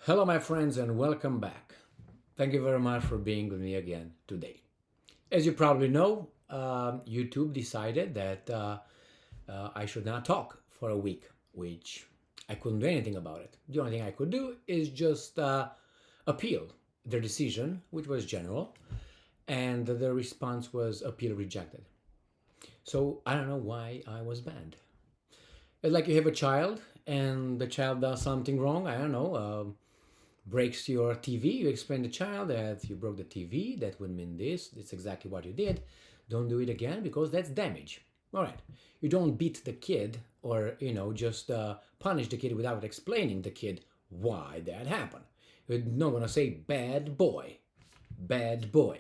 Hello, my friends, and welcome back. Thank you very much for being with me again today. As you probably know, YouTube decided that I should not talk for a week, which I couldn't do anything about it. The only thing I could do is just appeal their decision, which was general, and the response was appeal rejected. So I don't know why I was banned. It's like you have a child and the child does something wrong. I don't know. Breaks your TV, you explain to the child that you broke the TV, that would mean this, that's exactly what you did. Don't do it again because that's damage. All right. You don't beat the kid or, just punish the kid without explaining the kid why that happened. You're not going to say, bad boy, bad boy.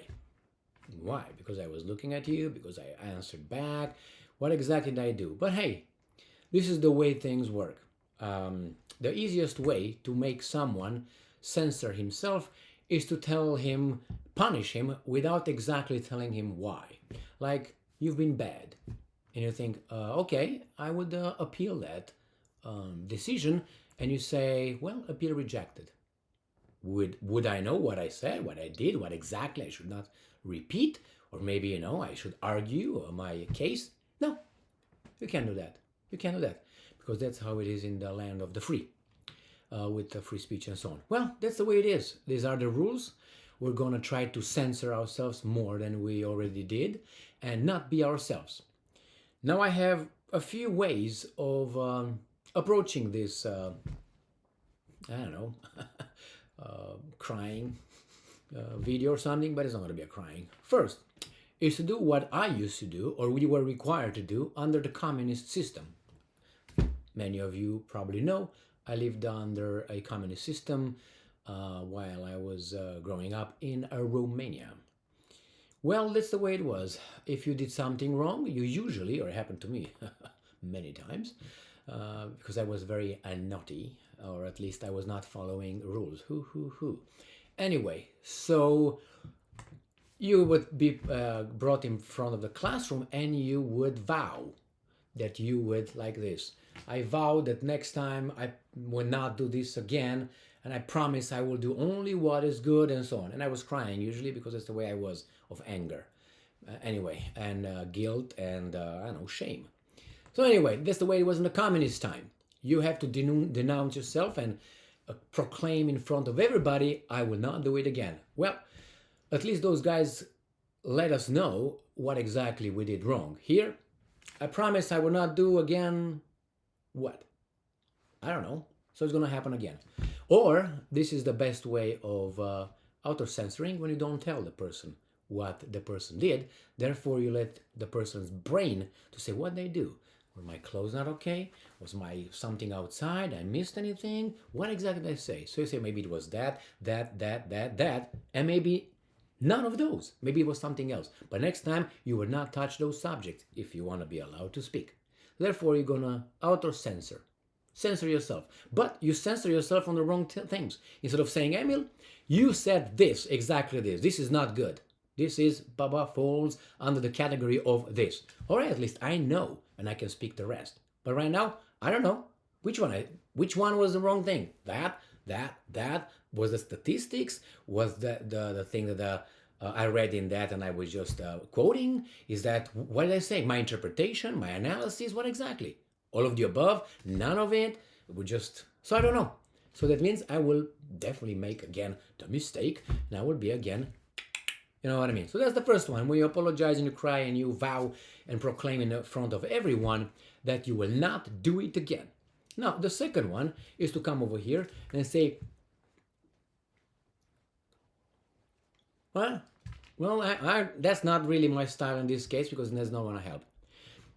Why? Because I was looking at you, because I answered back. What exactly did I do? But hey, this is the way things work. The easiest way to make someone censor himself is to tell him, punish him without exactly telling him why. Like, you've been bad. And you think, okay, I would appeal that decision. And you say, well, appeal rejected. Would I know what I said, what I did, what exactly I should not repeat? Or maybe, I should argue my case? No, you can't do that. You can't do that because that's how it is in the land of the free, with the free speech and so on. Well, that's the way it is. These are the rules. We're going to try to censor ourselves more than we already did and not be ourselves. Now, I have a few ways of approaching this, I don't know, crying video or something, but it's not going to be a crying. First, is to do what I used to do, or we were required to do under the communist system. Many of you probably know I lived under a communist system while I was growing up in Romania. Well, that's the way it was. If you did something wrong, you usually, or it happened to me many times, because I was very naughty, or at least I was not following rules. Anyway, so you would be brought in front of the classroom and you would vow that you would like this. I vow that next time I will not do this again, and I promise I will do only what is good and so on. And I was crying usually because that's the way I was of anger. Anyway, and guilt and I don't know, shame. So anyway, that's the way it was in the communist time. You have to denounce yourself and proclaim in front of everybody, I will not do it again. Well, at least those guys let us know what exactly we did wrong. Here, I promise I will not do again what? I don't know. So it's going to happen again. Or this is the best way of auto-censoring when you don't tell the person what the person did. Therefore, you let the person's brain to say what they do. Were my clothes not okay? Was my something outside? I missed anything? What exactly did I say? So you say maybe it was that, and maybe none of those. Maybe it was something else. But next time, you will not touch those subjects if you want to be allowed to speak. Therefore, you're going to auto-censor. Censor yourself. But you censor yourself on the wrong things. Instead of saying, Emil, you said this, exactly this. This is not good. This is, Baba falls under the category of this. All right, at least I know, and I can speak the rest. But right now, I don't know. Which one was the wrong thing? That was the statistics? Was the thing that I read in that and I was just quoting? Is that, what did I say? My interpretation, my analysis, what exactly? All of the above, none of it, would just, so I don't know. So that means I will definitely make again the mistake and I will be again, you know what I mean? So that's the first one, where you apologize and you cry and you vow and proclaim in front of everyone that you will not do it again. Now, the second one is to come over here and say, well, that's not really my style in this case because there's no one to help.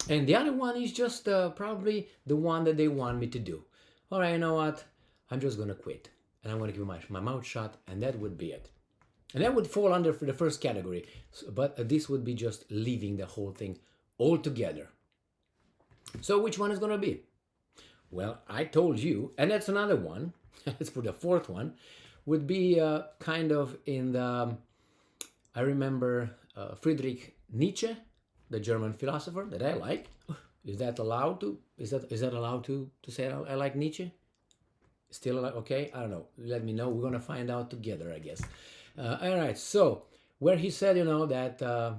And the other one is just probably the one that they want me to do. All right, you know what? I'm just going to quit. And I'm going to keep my mouth shut, and that would be it. And that would fall under the first category. But this would be just leaving the whole thing altogether. So which one is going to be? Well, I told you, and that's another one. Let's put the fourth one. Would be kind of in the, I remember Friedrich Nietzsche, the German philosopher that I like. Is that allowed to? Is that allowed to say I like Nietzsche? Still okay? I don't know. Let me know. We're gonna find out together, I guess. All right. So where he said, that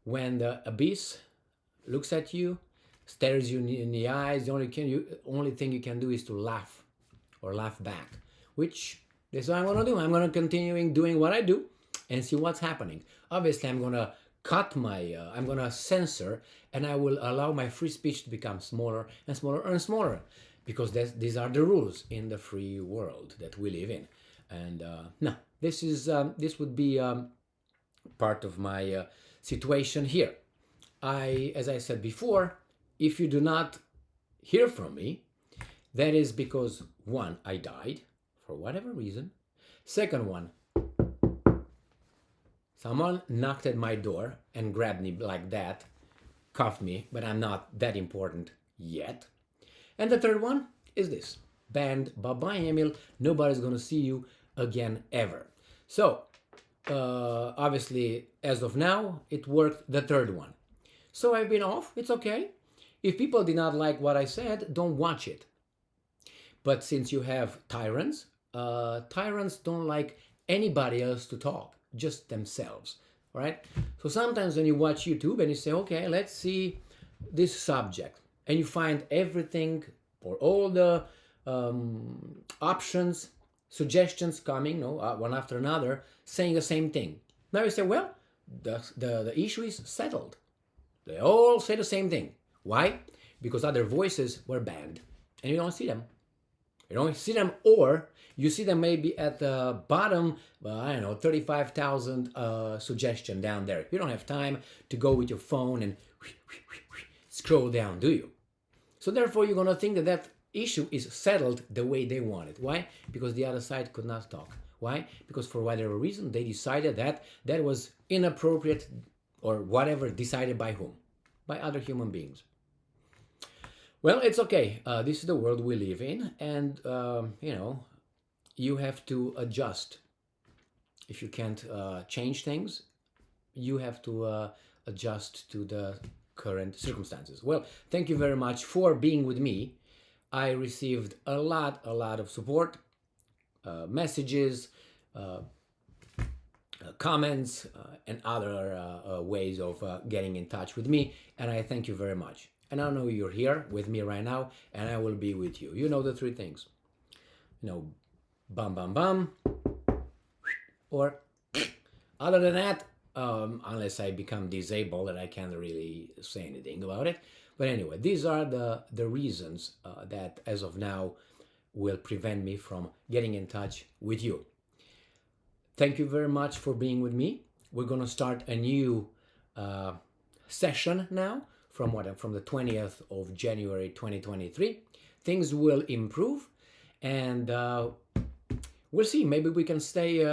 when the abyss looks at you, stares you in the eyes, the only thing you can do is to laugh or laugh back. Which is what I'm gonna do. I'm gonna continue doing what I do and see what's happening. Obviously, I'm gonna cut my. I'm gonna censor, and I will allow my free speech to become smaller and smaller and smaller, because these are the rules in the free world that we live in. And no, this would be part of my situation here. As I said before, if you do not hear from me, that is because, one, I died for whatever reason. Second one, someone knocked at my door and grabbed me like that, cuffed me, but I'm not that important yet. And the third one is this: banned. Bye-bye, Emil. Nobody's gonna see you again ever. So, obviously, as of now, it worked, the third one. So I've been off. It's okay. If people did not like what I said, don't watch it. But since you have tyrants, tyrants don't like anybody else to talk, just themselves, right? So sometimes when you watch YouTube and you say, okay, let's see this subject, and you find everything or all the options, suggestions coming, one after another, saying the same thing. Now you say, well, the issue is settled. They all say the same thing. Why? Because other voices were banned, and you don't see them. You don't see them, or you see them maybe at the bottom, 35,000 suggestion down there. You don't have time to go with your phone and scroll down, do you? So therefore, you're going to think that that issue is settled the way they want it. Why? Because the other side could not talk. Why? Because for whatever reason, they decided that that was inappropriate, or whatever, decided by whom? By other human beings. Well, it's okay. This is the world we live in, and you have to adjust. If you can't change things, you have to adjust to the current circumstances. Well, thank you very much for being with me. I received a lot of support, messages, comments, and other ways of getting in touch with me, and I thank you very much. And I know you're here with me right now, and I will be with you. You know the three things. Bum, bum, bum, or other than that, unless I become disabled and I can't really say anything about it. But anyway, these are the reasons that, as of now, will prevent me from getting in touch with you. Thank you very much for being with me. We're going to start a new session now from the 20th of January 2023. Things will improve, and we'll see. Maybe we can stay.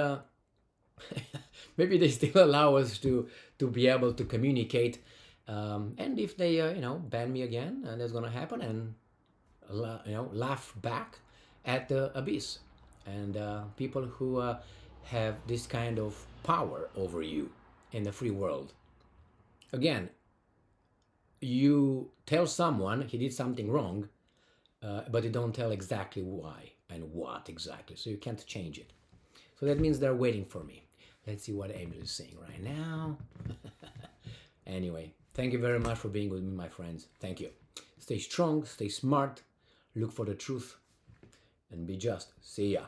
Maybe they still allow us to be able to communicate. And if they ban me again, and that's gonna happen, and laugh back at the abyss and people who have this kind of power over you in the free world. Again, you tell someone he did something wrong, but you don't tell exactly why and what exactly, so you can't change it. So that means they're waiting for me. Let's see what Emil is saying right now. Anyway, thank you very much for being with me, my friends. Thank you. Stay strong, stay smart, look for the truth, and be just. See ya.